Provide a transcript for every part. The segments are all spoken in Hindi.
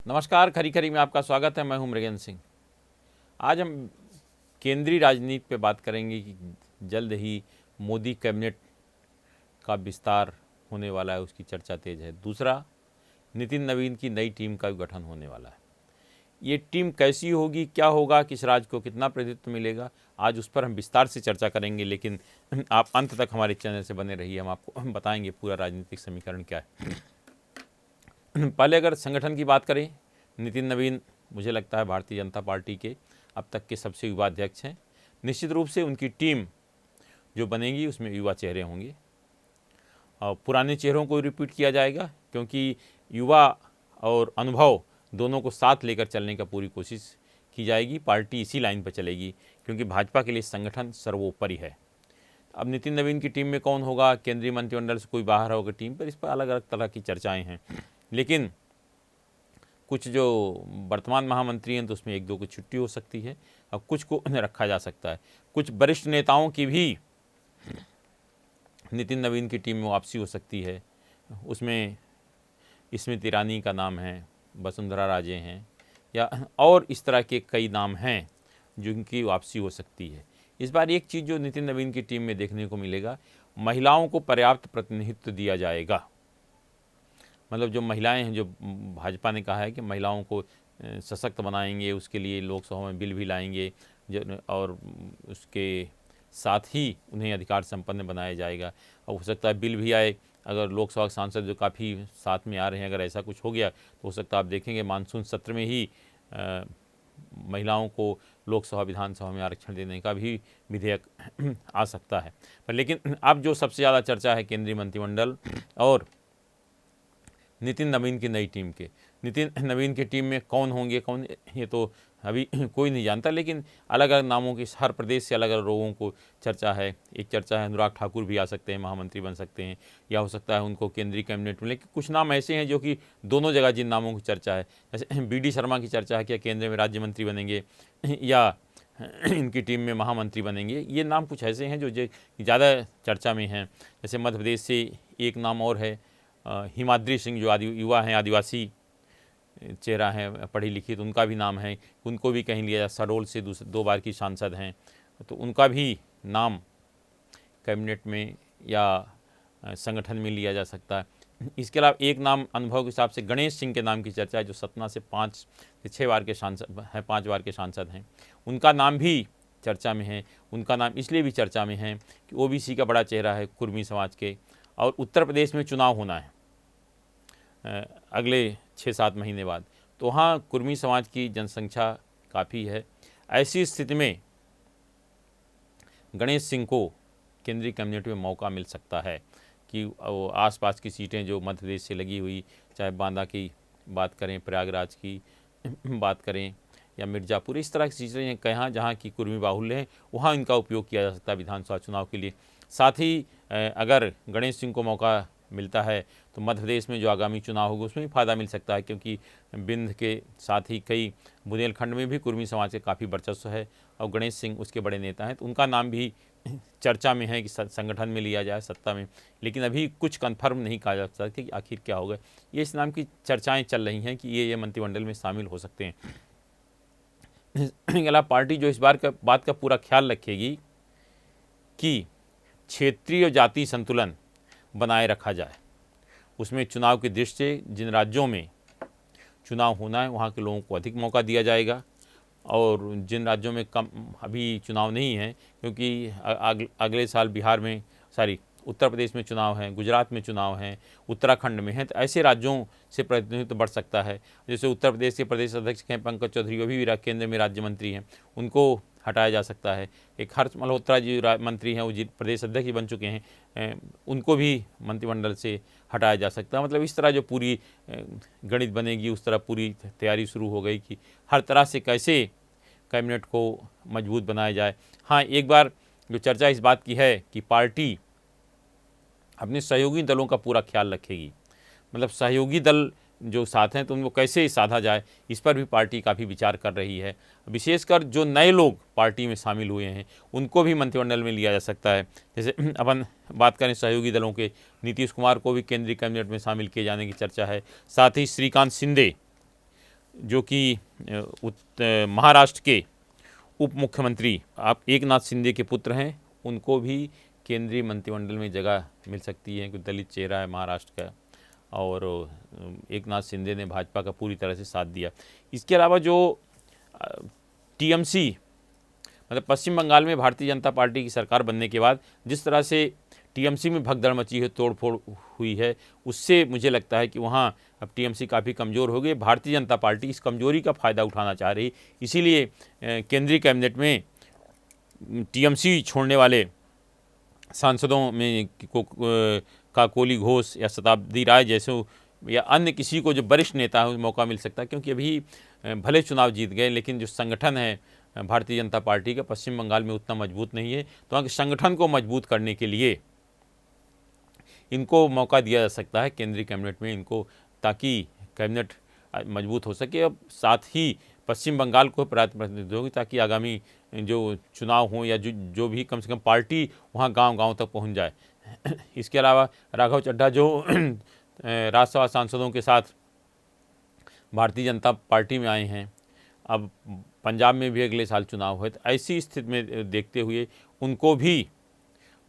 नमस्कार, खरी खरी में आपका स्वागत है। मैं हूं मृगेंद्र सिंह। आज हम केंद्रीय राजनीति पे बात करेंगे कि जल्द ही मोदी कैबिनेट का विस्तार होने वाला है, उसकी चर्चा तेज है। दूसरा, नितिन नवीन की नई टीम का गठन होने वाला है। ये टीम कैसी होगी, क्या होगा, किस राज्य को कितना प्रतिनिधित्व मिलेगा, आज उस पर हम विस्तार से चर्चा करेंगे। लेकिन आप अंत तक हमारे चैनल से बने रहिए, हम बताएंगे पूरा राजनीतिक समीकरण क्या है। पहले अगर संगठन की बात करें, नितिन नवीन मुझे लगता है भारतीय जनता पार्टी के अब तक के सबसे युवा अध्यक्ष हैं। निश्चित रूप से उनकी टीम जो बनेगी उसमें युवा चेहरे होंगे और पुराने चेहरों को रिपीट किया जाएगा, क्योंकि युवा और अनुभव दोनों को साथ लेकर चलने का पूरी कोशिश की जाएगी। पार्टी इसी लाइन पर चलेगी, क्योंकि भाजपा के लिए संगठन सर्वोपरि है। अब नितिन नवीन की टीम में कौन होगा, केंद्रीय मंत्रिमंडल से कोई बाहर होगा टीम पर, इस पर अलग अलग तरह की चर्चाएं हैं। लेकिन कुछ जो वर्तमान महामंत्री हैं तो उसमें एक दो की छुट्टी हो सकती है और कुछ को रखा जा सकता है। कुछ वरिष्ठ नेताओं की भी नितिन नवीन की टीम में वापसी हो सकती है। उसमें स्मृति ईरानी का नाम है, वसुंधरा राजे हैं, या और इस तरह के कई नाम हैं जिनकी वापसी हो सकती है। इस बार एक चीज़ जो नितिन नवीन की टीम में देखने को मिलेगा, महिलाओं को पर्याप्त प्रतिनिधित्व दिया जाएगा। मतलब जो महिलाएं हैं, जो भाजपा ने कहा है कि महिलाओं को सशक्त बनाएंगे, उसके लिए लोकसभा में बिल भी लाएंगे और उसके साथ ही उन्हें अधिकार संपन्न बनाया जाएगा। और हो सकता है बिल भी आए, अगर लोकसभा के सांसद जो काफ़ी साथ में आ रहे हैं, अगर ऐसा कुछ हो गया तो हो सकता है आप देखेंगे मानसून सत्र में ही महिलाओं को लोकसभा विधानसभा में आरक्षण देने का भी विधेयक आ सकता है। पर लेकिन अब जो सबसे ज़्यादा चर्चा है केंद्रीय मंत्रिमंडल और नितिन नवीन की नई टीम के। नितिन नवीन की टीम में कौन होंगे, कौन, ये तो अभी कोई नहीं जानता, लेकिन अलग अलग नामों की, हर प्रदेश से अलग अलग लोगों को चर्चा है। एक चर्चा है अनुराग ठाकुर भी आ सकते हैं, महामंत्री बन सकते हैं, या हो सकता है उनको केंद्रीय कैबिनेट में। लेकिन कुछ नाम ऐसे हैं जो कि दोनों जगह जिन नामों की चर्चा है, जैसे BD शर्मा की चर्चा है, क्या केंद्र में राज्य मंत्री बनेंगे या इनकी टीम में महामंत्री बनेंगे। ये नाम कुछ ऐसे हैं जो ज़्यादा चर्चा में हैं। जैसे मध्य प्रदेश से एक नाम और है, हिमाद्री सिंह, जो युवा हैं, आदिवासी चेहरा है, पढ़ी लिखी, तो उनका भी नाम है। उनको भी कहीं लिया जाए। शहडोल से 2 बार की सांसद हैं, तो उनका भी नाम कैबिनेट में या संगठन में लिया जा सकता है। इसके अलावा एक नाम अनुभव के हिसाब से गणेश सिंह के नाम की चर्चा है, जो सतना से 5 से 6 बार के सांसद हैं, 5 बार के सांसद हैं। उनका नाम भी चर्चा में है। उनका नाम इसलिए भी चर्चा में है कि OBC का बड़ा चेहरा है, कुर्मी समाज के, और उत्तर प्रदेश में चुनाव होना है अगले 6-7 महीने बाद। तो वहाँ कुर्मी समाज की जनसंख्या काफ़ी है। ऐसी स्थिति में गणेश सिंह को केंद्रीय कैबिनेट में मौका मिल सकता है कि वो आसपास की सीटें जो मध्य प्रदेश से लगी हुई, चाहे बांदा की बात करें, प्रयागराज की बात करें, या मिर्ज़ापुर, इस तरह की सीटें कहाँ जहाँ की कुर्मी बाहुल्य हैं, वहाँ इनका उपयोग किया जा सकता है विधानसभा चुनाव के लिए। साथ ही अगर गणेश सिंह को मौका मिलता है तो मध्य प्रदेश में जो आगामी चुनाव होगा उसमें भी फ़ायदा मिल सकता है, क्योंकि बिंद के साथ ही कई बुंदेलखंड में भी कुर्मी समाज के काफ़ी वर्चस्व है और गणेश सिंह उसके बड़े नेता हैं। तो उनका नाम भी चर्चा में है कि संगठन में लिया जाए, सत्ता में। लेकिन अभी कुछ कन्फर्म नहीं कहा जा सकता कि आखिर क्या होगा। ये इस नाम की चर्चाएँ चल रही हैं कि ये मंत्रिमंडल में शामिल हो सकते हैं। इसके अलावा पार्टी जो इस बात का पूरा ख्याल रखेगी कि क्षेत्रीय और जातीय संतुलन बनाए रखा जाए। उसमें चुनाव की दृष्टि से जिन राज्यों में चुनाव होना है वहाँ के लोगों को अधिक मौका दिया जाएगा, और जिन राज्यों में कम अभी चुनाव नहीं है, क्योंकि अगले साल बिहार में उत्तर प्रदेश में चुनाव हैं, गुजरात में चुनाव हैं, उत्तराखंड में हैं, तो ऐसे राज्यों से प्रतिनिधित्व बढ़ सकता है। जैसे उत्तर प्रदेश के प्रदेश अध्यक्ष हैं पंकज चौधरी, वो भी केंद्र में राज्य मंत्री हैं, उनको हटाया जा सकता है। एक हर्ष मल्होत्रा जी मंत्री हैं, वो प्रदेश अध्यक्ष ही बन चुके हैं, उनको भी मंत्रिमंडल से हटाया जा सकता है। मतलब इस तरह जो पूरी गणित बनेगी, उस तरह पूरी तैयारी शुरू हो गई कि हर तरह से कैसे कैबिनेट को मजबूत बनाया जाए। हाँ, एक बार जो चर्चा इस बात की है कि पार्टी अपने सहयोगी दलों का पूरा ख्याल रखेगी। मतलब सहयोगी दल जो साथ हैं तो उनको कैसे साधा जाए, इस पर भी पार्टी काफ़ी विचार कर रही है। विशेषकर जो नए लोग पार्टी में शामिल हुए हैं उनको भी मंत्रिमंडल में लिया जा सकता है। जैसे अपन बात करें सहयोगी दलों के, नीतीश कुमार को भी केंद्रीय कैबिनेट में शामिल किए जाने की चर्चा है। साथ ही श्रीकांत शिंदे जो कि महाराष्ट्र के उप मुख्यमंत्री आप एकनाथ शिंदे के पुत्र हैं, उनको भी केंद्रीय मंत्रिमंडल में जगह मिल सकती है, क्योंकि दलित चेहरा है महाराष्ट्र का, और एकनाथ शिंदे ने भाजपा का पूरी तरह से साथ दिया। इसके अलावा जो टीएमसी मतलब पश्चिम बंगाल में भारतीय जनता पार्टी की सरकार बनने के बाद जिस तरह से टीएमसी में भगदड़ मची है, तोड़फोड़ हुई है, उससे मुझे लगता है कि वहाँ अब टीएमसी काफ़ी कमज़ोर हो गई। भारतीय जनता पार्टी इस कमज़ोरी का फ़ायदा उठाना चाह रही, इसीलिए केंद्रीय कैबिनेट में टीएमसी छोड़ने वाले सांसदों में काकोली घोष या शताब्दी राय जैसे या अन्य किसी को जो वरिष्ठ नेता है मौका मिल सकता है, क्योंकि अभी भले चुनाव जीत गए लेकिन जो संगठन है भारतीय जनता पार्टी का पश्चिम बंगाल में उतना मजबूत नहीं है। तो वहाँ के संगठन को मजबूत करने के लिए इनको मौका दिया जा सकता है केंद्रीय कैबिनेट में इनको, ताकि कैबिनेट मजबूत हो सके। अब साथ ही पश्चिम बंगाल को पर्याप्त प्रतिनिधित्व होगी ताकि आगामी जो चुनाव हों या जो भी कम से कम पार्टी वहाँ गांव-गांव तक पहुँच जाए। इसके अलावा राघव चड्ढा जो राज्यसभा सांसदों के साथ भारतीय जनता पार्टी में आए हैं, अब पंजाब में भी अगले साल चुनाव है, तो ऐसी स्थिति में देखते हुए उनको भी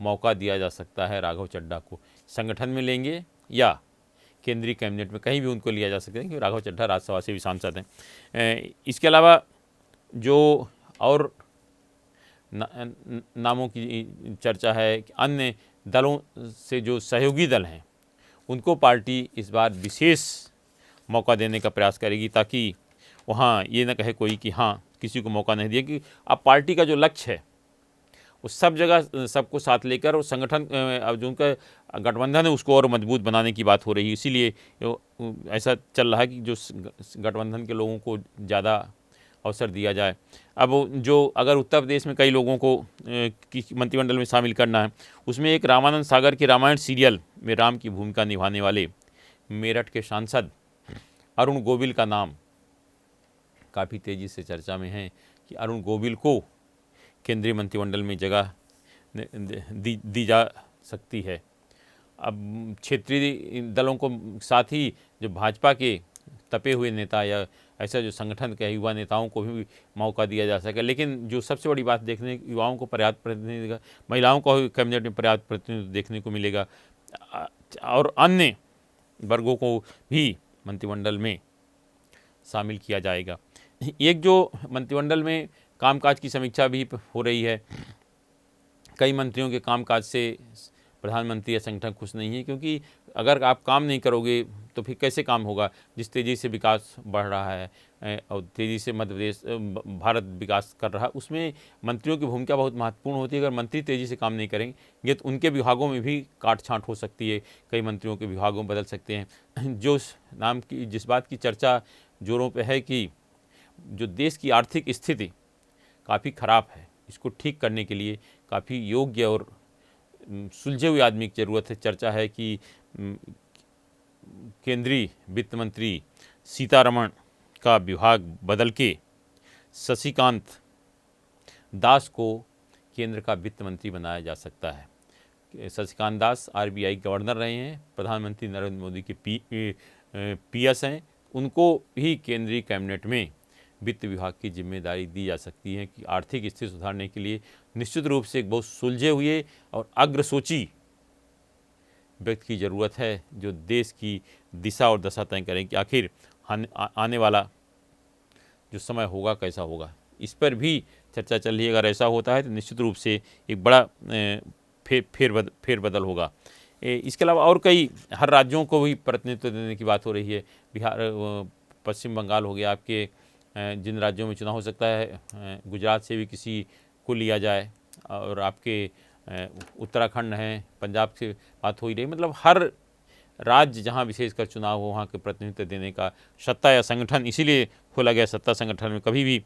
मौका दिया जा सकता है। राघव चड्ढा को संगठन में लेंगे या केंद्रीय कैबिनेट में कहीं भी उनको लिया जा सकता है, क्योंकि राघव चड्ढा राज्यसभा से भी सांसद हैं। इसके अलावा जो और नामों की चर्चा है कि अन्य दलों से जो सहयोगी दल हैं उनको पार्टी इस बार विशेष मौका देने का प्रयास करेगी, ताकि वहाँ ये न कहे कोई कि हाँ किसी को मौका नहीं दिया। कि अब पार्टी का जो लक्ष्य है वो सब जगह सबको साथ लेकर और संगठन अब जो उनका गठबंधन है उसको और मजबूत बनाने की बात हो रही है। इसीलिए ऐसा चल रहा है कि जो गठबंधन के लोगों को ज़्यादा अवसर दिया जाए। अब जो अगर उत्तर प्रदेश में कई लोगों को मंत्रिमंडल में शामिल करना है, उसमें एक रामानंद सागर के रामायण सीरियल में राम की भूमिका निभाने वाले मेरठ के सांसद अरुण गोविल का नाम काफ़ी तेज़ी से चर्चा में है कि अरुण गोविल को केंद्रीय मंत्रिमंडल में जगह दी जा सकती है। अब क्षेत्रीय दलों को साथ ही जो भाजपा के तपे हुए नेता या ऐसा जो संगठन के युवा नेताओं को भी मौका दिया जा सके। लेकिन जो सबसे बड़ी बात देखने, युवाओं को पर्याप्त प्रतिनिधित्व, महिलाओं को कैबिनेट में पर्याप्त प्रतिनिधित्व देखने को मिलेगा और अन्य वर्गों को भी मंत्रिमंडल में शामिल किया जाएगा। एक जो मंत्रिमंडल में कामकाज की समीक्षा भी हो रही है, कई मंत्रियों के कामकाज से प्रधानमंत्री या संगठन खुश नहीं है, क्योंकि अगर आप काम नहीं करोगे तो फिर कैसे काम होगा। जिस तेज़ी से विकास बढ़ रहा है और तेज़ी से मध्य प्रदेश भारत विकास कर रहा है, उसमें मंत्रियों की भूमिका बहुत महत्वपूर्ण होती है। अगर मंत्री तेज़ी से काम नहीं करेंगे तो उनके विभागों में भी काट छाँट हो सकती है, कई मंत्रियों के विभागों बदल सकते हैं। जिस बात की चर्चा जोरों पर है कि जो देश की आर्थिक स्थिति काफ़ी ख़राब है, इसको ठीक करने के लिए काफ़ी योग्य और सुलझे हुए आदमी की ज़रूरत है। चर्चा है कि केंद्रीय वित्त मंत्री सीतारमण का विभाग बदल के शशिकांत दास को केंद्र का वित्त मंत्री बनाया जा सकता है। शशिकांत दास आरबीआई गवर्नर रहे हैं, प्रधानमंत्री नरेंद्र मोदी के पीएस हैं, उनको ही केंद्रीय कैबिनेट में वित्त विभाग की जिम्मेदारी दी जा सकती है कि आर्थिक स्थिति सुधारने के लिए निश्चित रूप से एक बहुत सुलझे हुए और अग्रसोची व्यक्ति की ज़रूरत है, जो देश की दिशा और दशा तय करें कि आखिर आने वाला जो समय होगा कैसा होगा। इस पर भी चर्चा चल रही है। अगर ऐसा होता है तो निश्चित रूप से एक बड़ा फेरबदल होगा। इसके अलावा और कई हर राज्यों को भी प्रतिनिधित्व देने की बात हो रही है। बिहार, पश्चिम बंगाल हो गया, आपके जिन राज्यों में चुनाव हो सकता है, गुजरात से भी किसी को लिया जाए, और आपके उत्तराखंड है, पंजाब से बात हो ही रही। मतलब हर राज्य जहां विशेषकर चुनाव हो वहां के प्रतिनिधित्व देने का सत्ता या संगठन इसीलिए खोला गया। सत्ता संगठन में कभी भी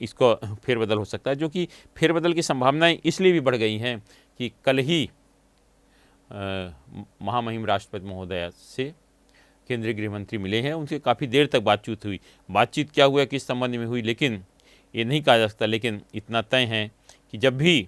इसको फेरबदल हो सकता है, जो कि फेरबदल की संभावनाएं इसलिए भी बढ़ गई हैं कि कल ही महामहिम राष्ट्रपति महोदय से केंद्रीय गृह मंत्री मिले हैं, उनसे काफ़ी देर तक बातचीत हुई। बातचीत क्या हुआ, किस संबंध में हुई, लेकिन ये नहीं कहा जा सकता। लेकिन इतना तय है कि जब भी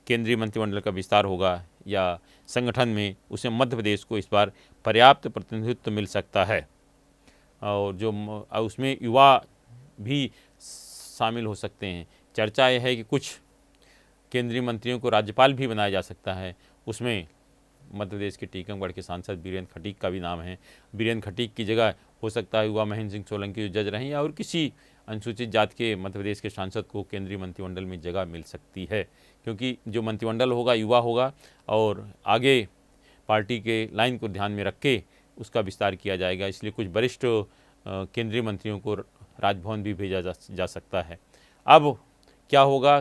केंद्रीय मंत्रिमंडल का विस्तार होगा या संगठन में, उसे मध्य प्रदेश को इस बार पर्याप्त प्रतिनिधित्व मिल सकता है। और जो उसमें युवा भी शामिल हो सकते हैं। चर्चा यह है कि कुछ केंद्रीय मंत्रियों को राज्यपाल भी बनाया जा सकता है। उसमें मध्य प्रदेश के टीकमगढ़ के सांसद बीरेंद्र खटीक का भी नाम है। बीरेंद्र खटीक की जगह हो सकता है युवा महेंद्र सिंह सोलंकी जो जज रहे हैं, या और किसी अनुसूचित जाति के मध्य प्रदेश के सांसद को केंद्रीय मंत्रिमंडल में जगह मिल सकती है, क्योंकि जो मंत्रिमंडल होगा युवा होगा और आगे पार्टी के लाइन को ध्यान में रख के उसका विस्तार किया जाएगा। इसलिए कुछ वरिष्ठ केंद्रीय मंत्रियों को राजभवन भी भेजा जा सकता है। अब क्या होगा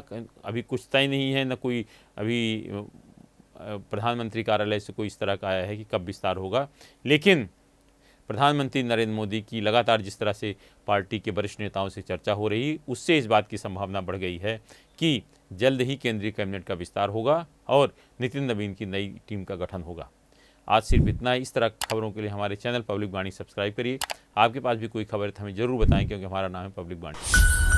अभी कुछ तय नहीं है, न कोई अभी प्रधानमंत्री कार्यालय से कोई इस तरह का आया है कि कब विस्तार होगा। लेकिन प्रधानमंत्री नरेंद्र मोदी की लगातार जिस तरह से पार्टी के वरिष्ठ नेताओं से चर्चा हो रही, उससे इस बात की संभावना बढ़ गई है कि जल्द ही केंद्रीय कैबिनेट का विस्तार होगा और नितिन नवीन की नई टीम का गठन होगा। आज सिर्फ इतना ही। इस तरह खबरों के लिए हमारे चैनल पब्लिक वाणी सब्सक्राइब करिए। आपके पास भी कोई खबर है तो हमें ज़रूर बताएं, क्योंकि हमारा नाम है पब्लिक वाणी।